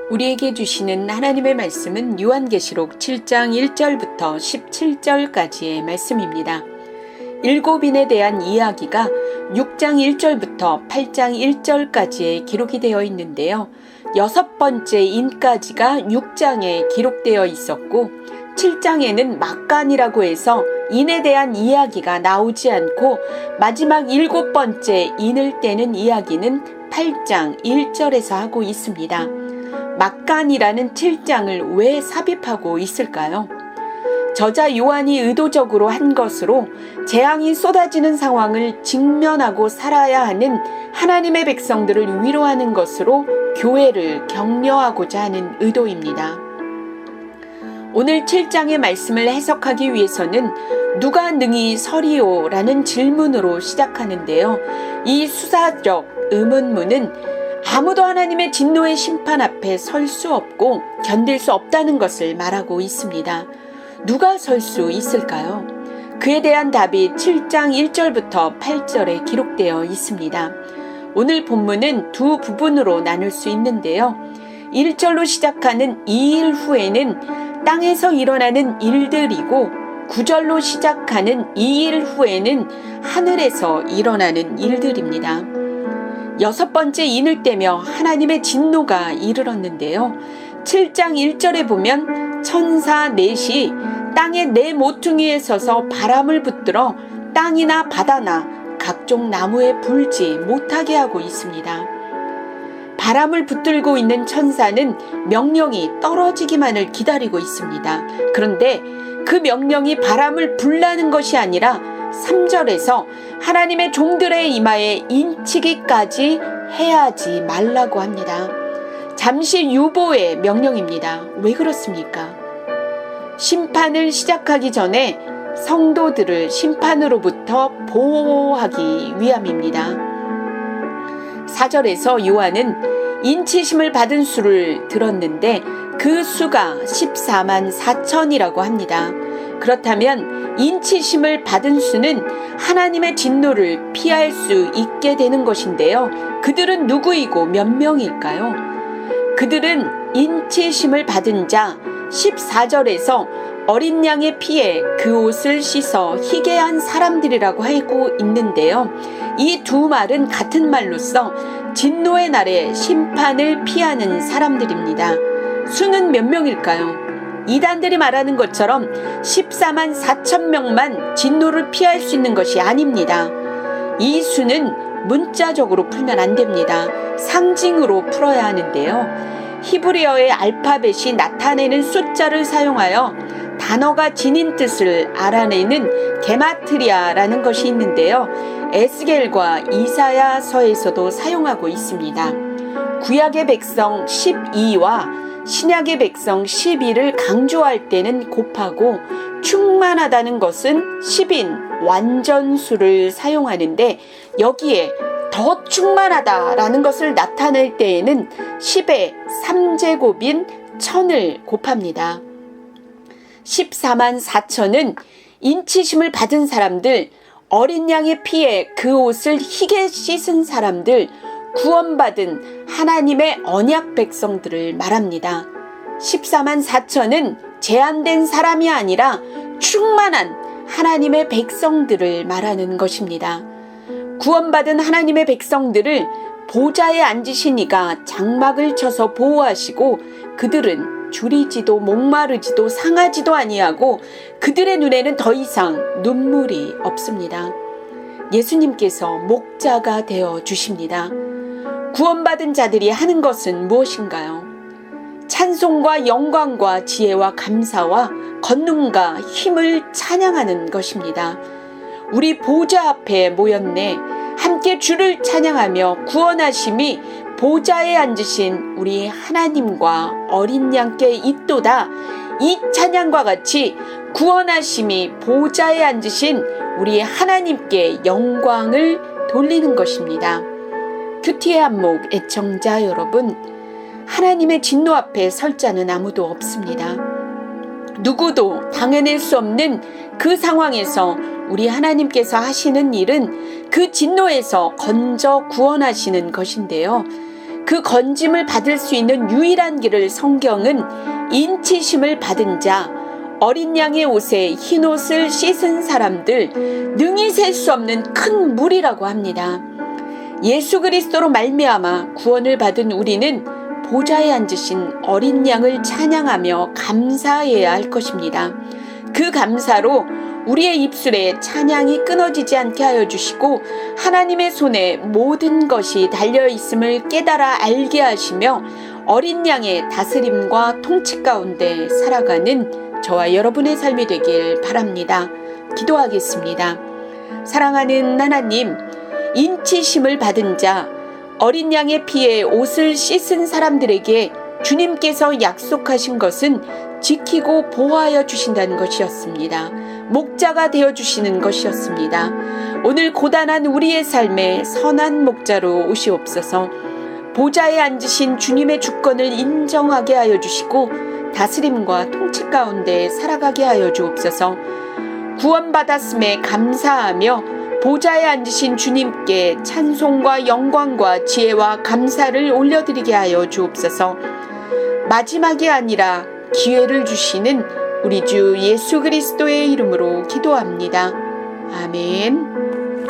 우리에게 주시는 하나님의 말씀은 요한계시록 7장 1절부터 17절까지의 말씀입니다. 일곱인에 대한 이야기가 6장 1절부터 8장 1절까지의 기록이 되어 있는데요. 여섯 번째 인까지가 6장에 기록되어 있었고 7장에는 막간이라고 해서 인에 대한 이야기가 나오지 않고 마지막 일곱 번째 인을 떼는 이야기는 8장 1절에서 하고 있습니다. 막간이라는 7장을 왜 삽입하고 있을까요? 저자 요한이 의도적으로 한 것으로 재앙이 쏟아지는 상황을 직면하고 살아야 하는 하나님의 백성들을 위로하는 것으로 교회를 격려하고자 하는 의도입니다. 오늘 7장의 말씀을 해석하기 위해서는 누가 능히 서리오? 라는 질문으로 시작하는데요. 이 수사적 의문문은 아무도 하나님의 진노의 심판 앞에 설 수 없고 견딜 수 없다는 것을 말하고 있습니다. 누가 설 수 있을까요? 그에 대한 답이 7장 1절부터 8절에 기록되어 있습니다. 오늘 본문은 두 부분으로 나눌 수 있는데요. 1절로 시작하는 2일 후에는 땅에서 일어나는 일들이고 9절로 시작하는 2일 후에는 하늘에서 일어나는 일들입니다. 여섯 번째 인을 떼며 하나님의 진노가 이르렀는데요. 7장 1절에 보면 천사 넷이 땅의 네 모퉁이에 서서 바람을 붙들어 땅이나 바다나 각종 나무에 불지 못하게 하고 있습니다. 바람을 붙들고 있는 천사는 명령이 떨어지기만을 기다리고 있습니다. 그런데 그 명령이 바람을 불라는 것이 아니라 3절에서 하나님의 종들의 이마에 인치기까지 해야지 말라고 합니다. 잠시 유보의 명령입니다. 왜 그렇습니까? 심판을 시작하기 전에 성도들을 심판으로부터 보호하기 위함입니다. 4절에서 요한은 인치심을 받은 수를 들었는데 그 수가 14만 4천이라고 합니다. 그렇다면 인치심을 받은 수는 하나님의 진노를 피할 수 있게 되는 것인데요. 그들은 누구이고 몇 명일까요? 그들은 인치심을 받은 자 14절에서 어린 양의 피에 그 옷을 씻어 희게 한 사람들이라고 하고 있는데요. 이 두 말은 같은 말로써 진노의 날에 심판을 피하는 사람들입니다. 수는 몇 명일까요? 이단들이 말하는 것처럼 14만 4천 명만 진노를 피할 수 있는 것이 아닙니다. 이 수는 문자적으로 풀면 안 됩니다. 상징으로 풀어야 하는데요. 히브리어의 알파벳이 나타내는 숫자를 사용하여 단어가 지닌 뜻을 알아내는 게마트리아라는 것이 있는데요. 에스겔과 이사야서에서도 사용하고 있습니다. 구약의 백성 12와 신약의 백성 12를 강조할 때는 곱하고 충만하다는 것은 10인 완전수를 사용하는데 여기에 더 충만하다라는 것을 나타낼 때에는 10의 3제곱인 1000을 곱합니다. 14만 4천은 인치심을 받은 사람들, 어린 양의 피에 그 옷을 희게 씻은 사람들, 구원받은 하나님의 언약 백성들을 말합니다. 14만 4천은 제한된 사람이 아니라 충만한 하나님의 백성들을 말하는 것입니다. 구원받은 하나님의 백성들을 보좌에 앉으신 이가 장막을 쳐서 보호하시고 그들은 줄이지도 목마르지도 상하지도 아니하고 그들의 눈에는 더 이상 눈물이 없습니다. 예수님께서 목자가 되어 주십니다. 구원받은 자들이 하는 것은 무엇인가요? 찬송과 영광과 지혜와 감사와 권능과 힘을 찬양하는 것입니다. 우리 보좌 앞에 모였네. 함께 주를 찬양하며 구원하심이 보좌에 앉으신 우리 하나님과 어린 양께 있도다. 이 찬양과 같이 구원하심이 보좌에 앉으신 우리 하나님께 영광을 돌리는 것입니다. 큐티의 안목 애청자 여러분, 하나님의 진노 앞에 설 자는 아무도 없습니다. 누구도 당해낼 수 없는 그 상황에서 우리 하나님께서 하시는 일은 그 진노에서 건져 구원하시는 것인데요. 그 건짐을 받을 수 있는 유일한 길을 성경은 인치심을 받은 자, 어린 양의 옷에 흰 옷을 씻은 사람들, 능히 셀 수 없는 큰 무리라고 합니다. 예수 그리스도로 말미암아 구원을 받은 우리는 보좌에 앉으신 어린 양을 찬양하며 감사해야 할 것입니다. 그 감사로 우리의 입술에 찬양이 끊어지지 않게 하여 주시고 하나님의 손에 모든 것이 달려 있음을 깨달아 알게 하시며 어린 양의 다스림과 통치 가운데 살아가는 저와 여러분의 삶이 되길 바랍니다. 기도하겠습니다. 사랑하는 하나님, 인치심을 받은 자, 어린 양의 피에 옷을 씻은 사람들에게 주님께서 약속하신 것은 지키고 보호하여 주신다는 것이었습니다. 목자가 되어주시는 것이었습니다. 오늘 고단한 우리의 삶에 선한 목자로 오시옵소서. 보좌에 앉으신 주님의 주권을 인정하게 하여 주시고 다스림과 통치 가운데 살아가게 하여 주옵소서. 구원받았음에 감사하며 보좌에 앉으신 주님께 찬송과 영광과 지혜와 감사를 올려드리게 하여 주옵소서. 마지막이 아니라 기회를 주시는 우리 주 예수 그리스도의 이름으로 기도합니다. 아멘.